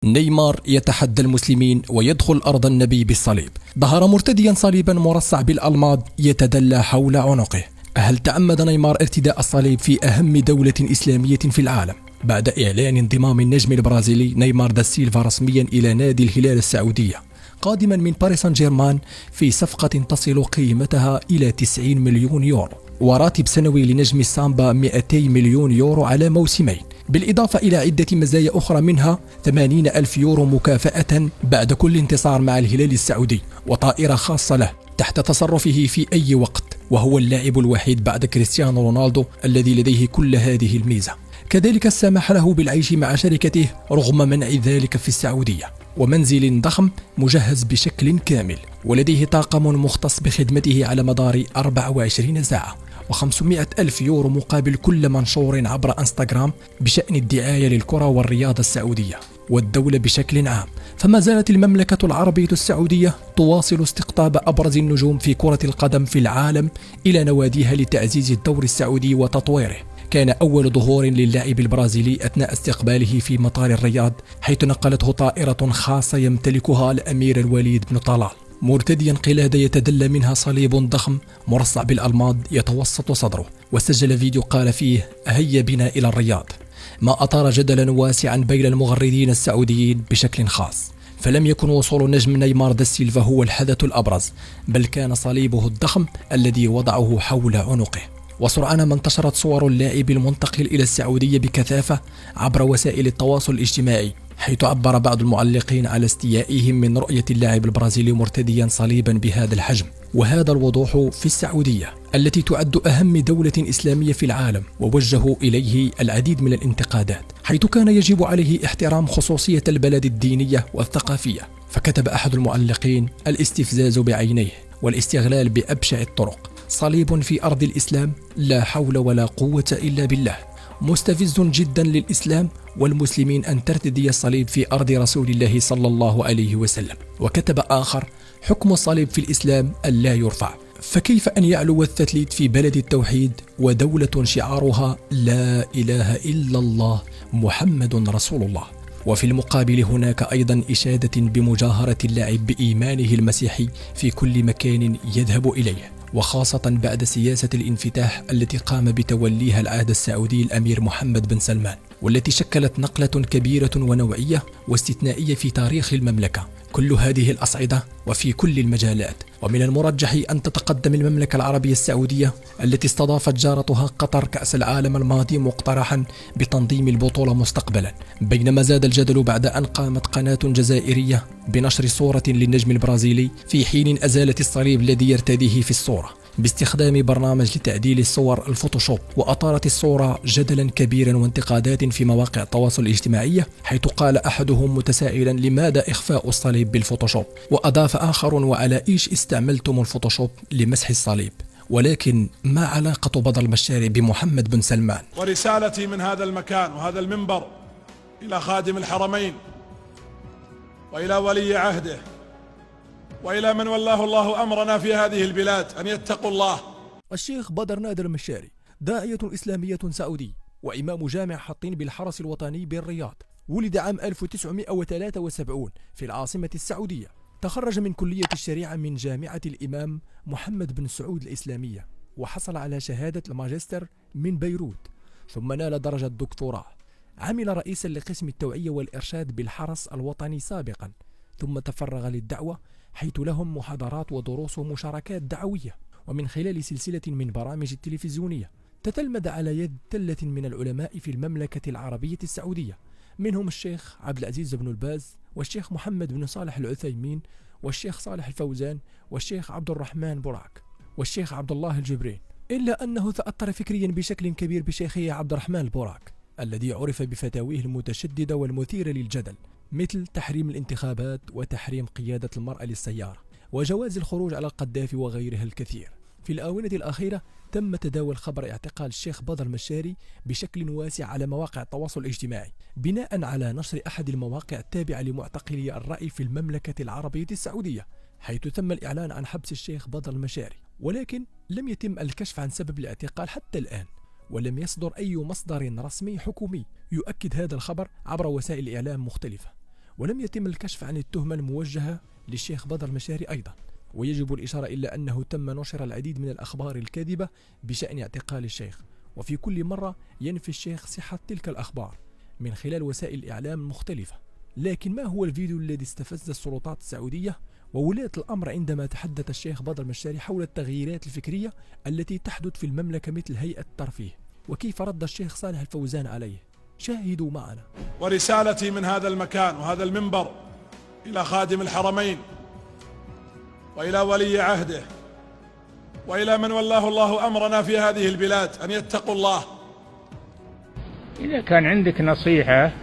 نيمار يتحدى المسلمين ويدخل أرض النبي بالصليب. ظهر مرتديا صليبا مرصع بالألماظ يتدلى حول عنقه. هل تعمد نيمار ارتداء الصليب في أهم دولة إسلامية في العالم بعد إعلان انضمام النجم البرازيلي نيمار دا سيلفا رسميا إلى نادي الهلال السعودية قادما من باريس سان جيرمان في صفقة تصل قيمتها إلى 90 مليون يورو، وراتب سنوي لنجم السامبا 200 مليون يورو على موسمين، بالإضافة إلى عدة مزايا أخرى منها 80 ألف يورو مكافأة بعد كل انتصار مع الهلال السعودي، وطائرة خاصة له تحت تصرفه في أي وقت، وهو اللاعب الوحيد بعد كريستيانو رونالدو الذي لديه كل هذه الميزة. كذلك سمح له بالعيش مع شركته رغم منع ذلك في السعودية، ومنزل ضخم مجهز بشكل كامل، ولديه طاقم مختص بخدمته على مدار 24 ساعة، و500 ألف يورو مقابل كل منشور عبر انستغرام بشأن الدعاية للكرة والرياضة السعودية والدولة بشكل عام. فما زالت المملكة العربية السعودية تواصل استقطاب أبرز النجوم في كرة القدم في العالم إلى نواديها لتعزيز الدوري السعودي وتطويره. كان أول ظهور للاعب البرازيلي أثناء استقباله في مطار الرياض، حيث نقلته طائرة خاصة يمتلكها الأمير الوليد بن طلال، مرتديا قلادة يتدلى منها صليب ضخم مرصع بالألماظ يتوسط صدره، وسجل فيديو قال فيه: هيا بنا إلى الرياض، ما أثار جدلا واسعا بين المغردين السعوديين بشكل خاص. فلم يكن وصول نجم نيمار دا سيلفا هو الحدث الأبرز، بل كان صليبه الضخم الذي وضعه حول عنقه. وسرعان ما انتشرت صور اللاعب المنتقل إلى السعودية بكثافة عبر وسائل التواصل الاجتماعي، حيث عبر بعض المعلقين على استيائهم من رؤية اللاعب البرازيلي مرتديا صليبا بهذا الحجم وهذا الوضوح في السعودية التي تعد أهم دولة إسلامية في العالم، ووجهوا إليه العديد من الانتقادات، حيث كان يجب عليه احترام خصوصية البلد الدينية والثقافية. فكتب أحد المعلقين: الاستفزاز بعينيه والاستغلال بأبشع الطرق، صليب في أرض الإسلام، لا حول ولا قوة إلا بالله، مستفز جدا للإسلام والمسلمين أن ترتدي الصليب في أرض رسول الله صلى الله عليه وسلم. وكتب آخر: حكم الصليب في الإسلام ألا يرفع، فكيف أن يعلو التثليث في بلد التوحيد ودولة شعارها لا إله إلا الله محمد رسول الله. وفي المقابل هناك أيضا إشادة بمجاهرة اللاعب بإيمانه المسيحي في كل مكان يذهب إليه، وخاصة بعد سياسة الانفتاح التي قام بتوليها العهد السعودي الأمير محمد بن سلمان، والتي شكلت نقلة كبيرة ونوعية واستثنائية في تاريخ المملكة. كل هذه الأصعدة وفي كل المجالات، ومن المرجح أن تتقدم المملكة العربية السعودية التي استضافت جارتها قطر كأس العالم الماضي مقترحا بتنظيم البطولة مستقبلا، بينما زاد الجدل بعد أن قامت قناة جزائرية بنشر صورة للنجم البرازيلي في حين أزالت الصليب الذي يرتديه في الصورة باستخدام برنامج لتعديل الصور الفوتوشوب، وأثارت الصورة جدلا كبيرا وانتقادات في مواقع التواصل الاجتماعي، حيث قال أحدهم متسائلا: لماذا إخفاء الصليب بالفوتوشوب؟ وأضاف آخر: وعلى إيش استعملتم الفوتوشوب لمسح الصليب؟ ولكن ما علاقة بضل المشاري بمحمد بن سلمان؟ ورسالتي من هذا المكان وهذا المنبر إلى خادم الحرمين وإلى ولي عهده وإلى من ولاه الله أمرنا في هذه البلاد أن يتقوا الله. الشيخ بدر نادر المشاري داعية إسلامية سعودي وإمام جامع حطين بالحرس الوطني بالرياض، ولد عام 1973 في العاصمة السعودية. تخرج من كلية الشريعة من جامعة الإمام محمد بن سعود الإسلامية، وحصل على شهادة الماجستير من بيروت، ثم نال درجة دكتوراه. عمل رئيسا لقسم التوعية والإرشاد بالحرس الوطني سابقا، ثم تفرغ للدعوة، حيث لهم محاضرات ودروس ومشاركات دعوية، ومن خلال سلسلة من برامج التلفزيونية تتلمذ على يد تلة من العلماء في المملكة العربية السعودية، منهم الشيخ عبد العزيز بن باز، والشيخ محمد بن صالح العثيمين، والشيخ صالح الفوزان، والشيخ عبد الرحمن بوراك، والشيخ عبد الله الجبرين. إلا أنه تأثر فكريا بشكل كبير بشيخه عبد الرحمن البوراك، الذي عرف بفتاويه المتشددة والمثيرة للجدل، مثل تحريم الانتخابات وتحريم قيادة المرأة للسيارة وجواز الخروج على القذافي وغيرها الكثير. في الآونة الأخيرة تم تداول خبر اعتقال الشيخ بدر المشاري بشكل واسع على مواقع التواصل الاجتماعي، بناء على نشر أحد المواقع التابعة لمعتقلي الرأي في المملكة العربية السعودية، حيث تم الإعلان عن حبس الشيخ بدر المشاري، ولكن لم يتم الكشف عن سبب الاعتقال حتى الآن، ولم يصدر أي مصدر رسمي حكومي يؤكد هذا الخبر عبر وسائل إعلام مختلفة. ولم يتم الكشف عن التهمة الموجهة للشيخ بدر المشاري أيضا. ويجب الإشارة إلى أنه تم نشر العديد من الأخبار الكاذبة بشأن اعتقال الشيخ، وفي كل مرة ينفي الشيخ صحة تلك الأخبار من خلال وسائل الإعلام المختلفة. لكن ما هو الفيديو الذي استفز السلطات السعودية وولاة الأمر عندما تحدث الشيخ بدر المشاري حول التغييرات الفكرية التي تحدث في المملكة مثل هيئة الترفيه، وكيف رد الشيخ صالح الفوزان عليه؟ شاهدوا معنا. ورسالتي من هذا المكان وهذا المنبر إلى خادم الحرمين وإلى ولي عهده وإلى من والله الله أمرنا في هذه البلاد أن يتقوا الله. إذا كان عندك نصيحة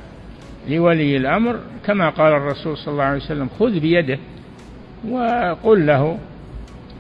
لولي الأمر كما قال الرسول صلى الله عليه وسلم خذ بيده وقل له،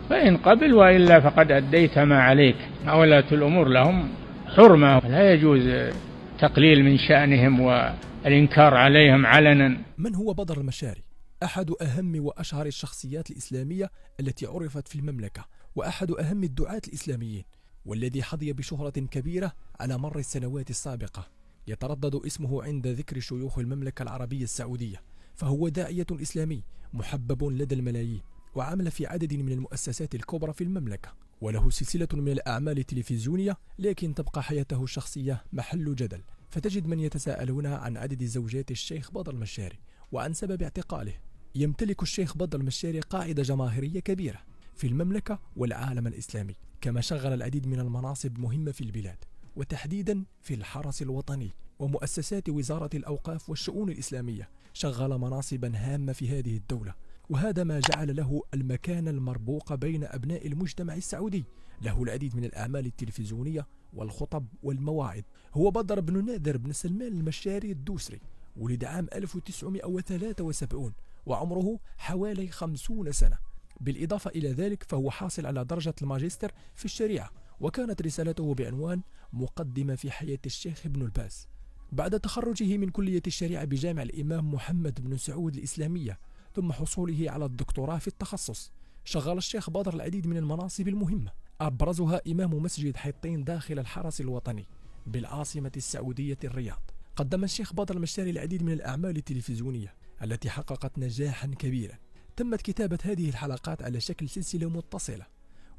فإن قبل وإلا فقد أديت ما عليك. ولاة الأمور لهم حرمة، لا يجوز تقليل من شأنهم والإنكار عليهم علنا. من هو بدر المشاري؟ أحد أهم وأشهر الشخصيات الإسلامية التي عرفت في المملكة، وأحد أهم الدعاة الإسلاميين، والذي حظي بشهرة كبيرة على مر السنوات السابقة. يتردد اسمه عند ذكر شيوخ المملكة العربية السعودية، فهو داعية إسلامي محبب لدى الملايين، وعمل في عدد من المؤسسات الكبرى في المملكة، وله سلسلة من الأعمال التلفزيونية، لكن تبقى حياته الشخصية محل جدل. فتجد من يتساءلون عن عدد زوجات الشيخ بدر المشاري وعن سبب اعتقاله. يمتلك الشيخ بدر المشاري قاعدة جماهيرية كبيرة في المملكة والعالم الإسلامي، كما شغل العديد من المناصب مهمة في البلاد، وتحديدا في الحرس الوطني ومؤسسات وزارة الأوقاف والشؤون الإسلامية. شغل مناصبا هامة في هذه الدولة، وهذا ما جعل له المكان المربوق بين أبناء المجتمع السعودي. له العديد من الأعمال التلفزيونية والخطب والمواعظ. هو بدر بن نادر بن سلمان المشاري الدوسري، ولد عام 1973 وعمره حوالي 50 سنة. بالإضافة إلى ذلك فهو حاصل على درجة الماجستير في الشريعة، وكانت رسالته بعنوان مقدمة في حياة الشيخ ابن الباز. بعد تخرجه من كلية الشريعة بجامع الإمام محمد بن سعود الإسلامية، ثم حصوله على الدكتوراه في التخصص، شغل الشيخ بدر العديد من المناصب المهمة، أبرزها إمام مسجد حطين داخل الحرس الوطني بالعاصمة السعودية الرياض. قدم الشيخ بدر المشاري العديد من الأعمال التلفزيونية التي حققت نجاحا كبيرا. تمت كتابة هذه الحلقات على شكل سلسلة متصلة،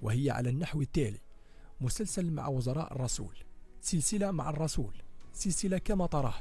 وهي على النحو التالي: مسلسل مع وزراء الرسول، سلسلة مع الرسول، سلسلة كما تراه،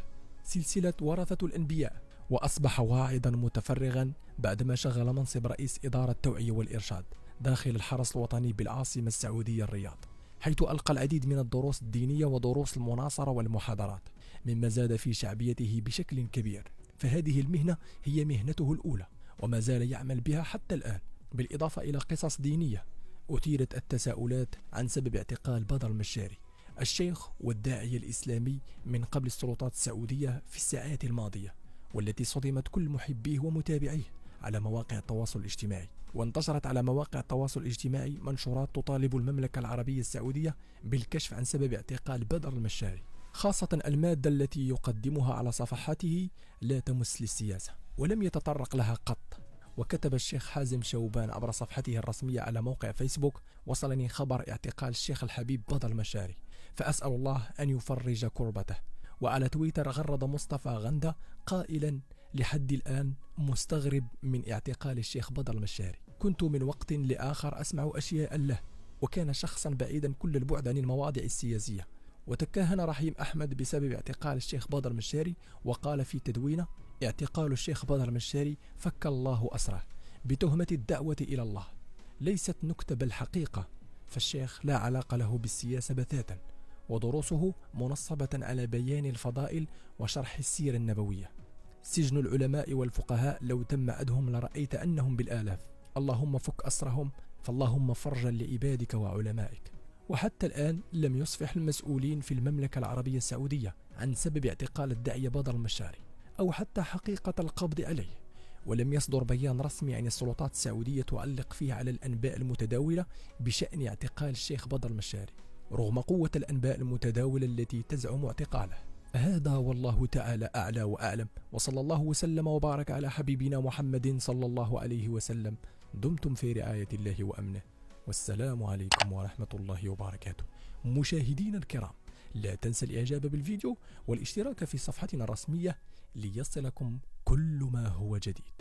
سلسلة ورثة الأنبياء. وأصبح واعظا متفرغا بعدما شغل منصب رئيس إدارة التوعية والإرشاد داخل الحرس الوطني بالعاصمة السعودية الرياض، حيث ألقى العديد من الدروس الدينية ودروس المناصرة والمحاضرات، مما زاد في شعبيته بشكل كبير. فهذه المهنة هي مهنته الأولى، وما زال يعمل بها حتى الآن، بالإضافة إلى قصص دينية. أثيرت التساؤلات عن سبب اعتقال بدر المشاري الشيخ والداعية الإسلامي من قبل السلطات السعودية في الساعات الماضية، والتي صدمت كل محبيه ومتابعيه على مواقع التواصل الاجتماعي. وانتشرت على مواقع التواصل الاجتماعي منشورات تطالب المملكة العربية السعودية بالكشف عن سبب اعتقال بدر المشاري، خاصة المادة التي يقدمها على صفحاته لا تمس للسياسة ولم يتطرق لها قط. وكتب الشيخ حازم شوبان عبر صفحته الرسمية على موقع فيسبوك: وصلني خبر اعتقال الشيخ الحبيب بدر المشاري، فأسأل الله أن يفرج كربته. وعلى تويتر غرد مصطفى غندة قائلا: لحد الآن مستغرب من اعتقال الشيخ بدر المشاري، كنت من وقت لآخر أسمع أشياء له، وكان شخصا بعيدا كل البعد عن المواضع السياسية. وتكهن رحيم أحمد بسبب اعتقال الشيخ بدر المشاري، وقال في تدوينه: اعتقال الشيخ بدر المشاري فك الله أسره بتهمة الدعوة إلى الله، ليست نكتة بل حقيقة، فالشيخ لا علاقة له بالسياسة بتاتا، ودروسه منصبة على بيان الفضائل وشرح السيرة النبوية. سجن العلماء والفقهاء لو تم عدهم لرأيت أنهم بالآلاف، اللهم فك أسرهم، فاللهم فرجا لعبادك وعلمائك. وحتى الآن لم يصفح المسؤولين في المملكة العربية السعودية عن سبب اعتقال الداعية بدر المشاري أو حتى حقيقة القبض عليه، ولم يصدر بيان رسمي عن السلطات السعودية تعلق فيه على الأنباء المتداولة بشأن اعتقال الشيخ بدر المشاري، رغم قوة الأنباء المتداولة التي تزعم اعتقاله. هذا والله تعالى أعلى وأعلم، وصلى الله وسلم وبارك على حبيبنا محمد صلى الله عليه وسلم. دمتم في رعاية الله وأمنه، والسلام عليكم ورحمة الله وبركاته. مشاهدينا الكرام، لا تنسى الإعجاب بالفيديو والاشتراك في صفحتنا الرسمية ليصلكم كل ما هو جديد.